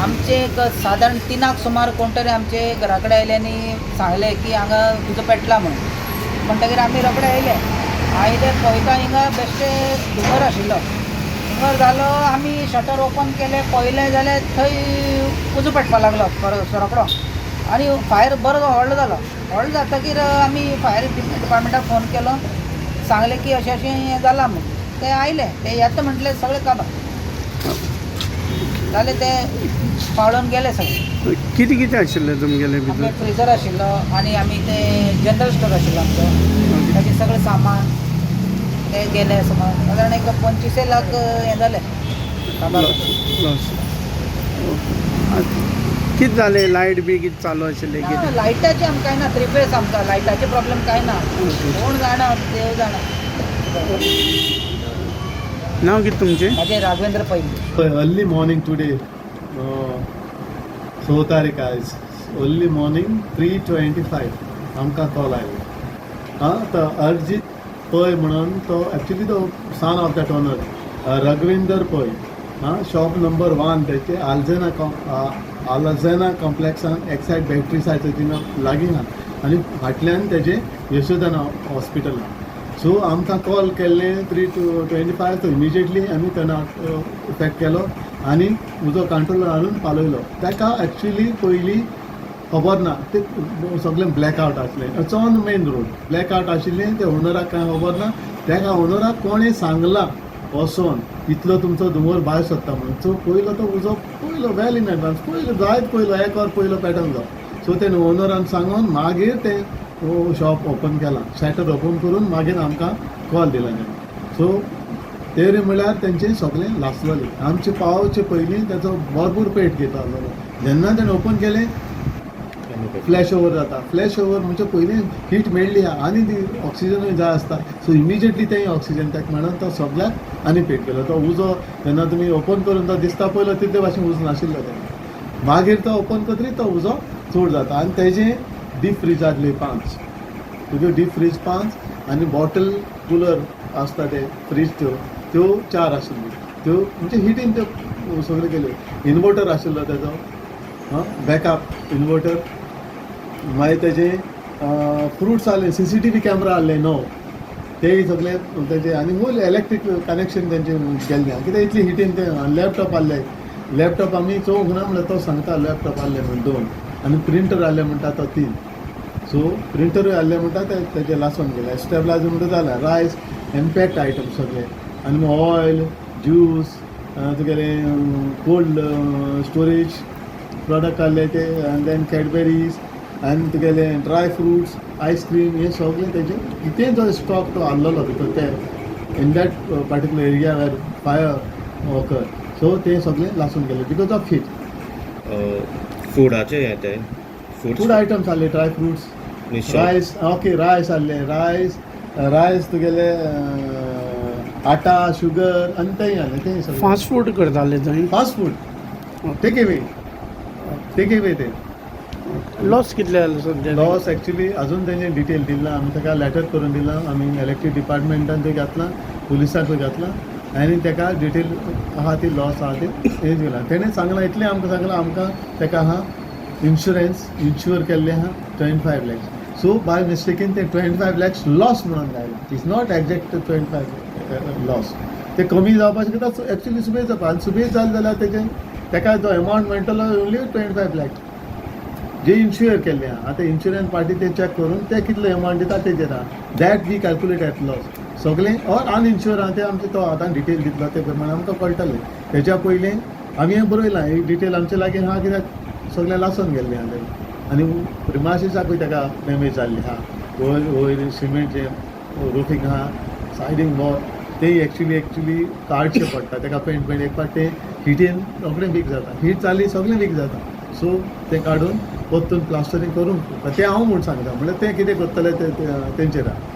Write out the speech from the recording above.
आमचे एक साधारण 3 सुमार कोण तरी आमचे घरा कडेन आयले आनी सांगलें की हांगा उजो पेटला म्हणून. म्हणटकीर आमी रोखडे आयले पळयता हिंगा बेश्टे धुंवर आशिल्लो. धुंवर जालो, आमी शटर ओपन केलें, पळयलें जाल्यार थंय उजो पेटपाक लागलो रोखडो. आनी फायर बरो व्हडलो जालो. व्हडलो जातकीर आमी फायर डिपार्टमेंटाक फोन केलो, सांगलें की अशें अशें हें जालां म्हणून. ते आयले, ते येता म्हटलें सगळें काबार जालें. ते पावडून गेले सगळे. कितें कितें आशिल्लें तुमगेलें भितर? आमचे फ्रिजर आशिल्लो आनी आमी ते जनरल स्टोर आशिल्लो आमचो, ताचें सगळें सामान ते गेले. साधारण एक 25 लाख हें जालें काबार. लॉस. कितें जालें? लायट बी कितें चालू आशिल्लें? कितें? लायटाचें आमकां कांय ना, 3 फेज आमकां लायटाचे प्रॉब्लेम कांय ना. कोण जाणा, देव जाणा. नांव कितें तुमचें? म्हाजें राघवेंद्र पै. अर्ली मॉर्निंग टुडे 6 तारीख आयज अर्ली मॉर्निंग 3:25 आमकां कॉल आयलो. तो अरजीत पै म्हणून तो एक्चुली तो son of that owner Raghavendra Pai. Shop number 1 तेचे आलझेना कॉम्प्लेक्सान एक्सायड बॅटरी सायटीन लागीं आहा आनी फाटल्यान तेजे यशोधना हॉस्पिटल. सो आमकां कॉल केल्लें 3:25 तो इमिजिएटली आमी तेन्ना इफेक्ट केलो आनी उजो कंट्रोल हाडून पालयलो. ताका एक्चुली पयलीं खबर ना, ते सगळें ब्लॅकआउट आसलें. It's on main road blackout आशिल्लें. ते ओनराक कांय खबर ना. ताका ओनराक कोणें सांगलां वचोन इतलो तुमचो धुंवर भायर सरता म्हणून. सो पयलो तो उजो पयलो वेल इन एडवान्स जायत पयलो 1 वर पयलो पेटवलो. सो तेणें ओनरान सांगून मागीर तें शॉप ओपन केलां. शटर ओपन करून मागीर आमकां कॉल दिला तेणें. सो तेरे म्हळ्यार तेंचें सगळें लासलेलें. आमचे पावचे पयलीं तेचो भरपूर पेट घेतालो. जेन्ना तेणें ओपन केलें फ्लॅश ओवर जाता. फ्लॅश ओवर म्हणजे पयलीं हीट मेळ्ळी आनी ती ऑक्सिजनूय जाय आसता. सो इमिजिएटली तें ऑक्सिजन ताका मेळोन तो सगळ्याक आनी पेट केलो. तो उजो जेन्ना तुमी ओपन करून तो दिसता पयलो तितले भाशेन उजो नाशिल्लो तेन्ना. मागीर तो ओपन करतरी तो उजो चड जाता आनी तेजें डीप फ्रीज आसले 5. तुज्यो डीप फ्रीज 5 आनी बॉटल कुलर आसता ते फ्रीज त्यो 4 आशिल्ल्यो. त्यो म्हणजे हिटीन त्यो सगळ्यो केल्यो. इनवर्टर आशिल्लो तेजो बॅकअप इनवर्टर. मागीर तेजे फ्रुट्स आहले, CCTV कॅमेरा आहले 9 तेय सगळे तेजे आनी मूल इलेक्ट्रीक कनेक्शन तेंचे गेल्लें. कित्याक इतली हिटीन ते लॅपटॉप आहले. लॅपटॉप आमी चोवंक ना म्हणल्यार तो सांगता लॅपटॉप आहले म्हण 2 आनी प्रिंटर आहले म्हणटा तो 3. सो प्रिंटरूय आहले म्हणटा तेजे लासून गेले. स्टेबलायजर म्हणटा जालें. रायस इम्पॅक्ट आयटम सगळे आनी ऑयल ज्यूस तुगेले कोल्ड स्टोरेज प्रोडक्ट आहले ते आनी देन कॅडबेरीज आनी तुगेले ड्राय फ्रुट्स आयस्क्रीम हे सगळे तेजे कितें जो स्टॉक तो आहलोलो भितर ते in that particular area where fire occur. So ते सगळे लासून गेले बिकॉज ऑफ हीट. फुडाचे ते फूड आयटम्स आहले dry fruits rice. Okay rice आहले. रायस तुगेले आटा शुगर आनी तेंय आहले. तें सगळें फास्ट फूड करताले थंय? फास्ट फूड टेक अवे ते. लॉस कितले जालो सद्या? लॉस एक्चुली अजून तेणें डिटेल दिला. आमी ताका लेटर करून दिला. आमी इलेक्ट्रीक डिपार्टमेंटान ते घातला, पुलिसांकूय घातला आनी ताका डिटेल आहा ती लॉस आहा ती हें दिला. तेणें सांगलां इतलें आमकां सांगलां आमकां ताका आहा इन्शुअर केल्लें आहा 25 lakhs. सो बाय मिस्टेकीन ते 25 lakhs लॉस म्हणून घायला. It's not exact 25 loss. ते कमी जावपाचें कित्याक एक्चुली सुबेज जावपा आनी सुबेज जालें जाल्यार तेजें ताका तो एमावंट मेळटलो ओन्ली 25 lakhs जे इन्शुअर केल्लें आहा. आतां इन्शुरन्स पार्टी ते चॅक करून ते कितलो एमावंट दिता तेजेर आहा. That we calculate at loss सगळें ऑर अनइन्शुअर आहा ते आमचे तो आतां डिटेल दितलो ते प्रमाणे आमकां कळटलें. तेच्या पयलीं आमी हें बरयलां ही डिटेल आमचे लागीं आहा कित्याक सगळें लासून गेल्लें आहा तें. आनी प्रिमायसिसाकूय ताका डॅमेज जाल्ली आहा. वयर सिमेंटचें रुफींग आहा, सायडीन वॉल तेय एक्चुली काडचें पडटा. ताका पेंट एक पाट तें हिटीन रोखडें वीक जाता. हीट जाली सगळें वीक जाता. सो तें काडून परतून प्लास्टरींग करून तें हांव म्हूण सांगता. म्हणल्यार तें कितें करतलें तेंचेर आहा.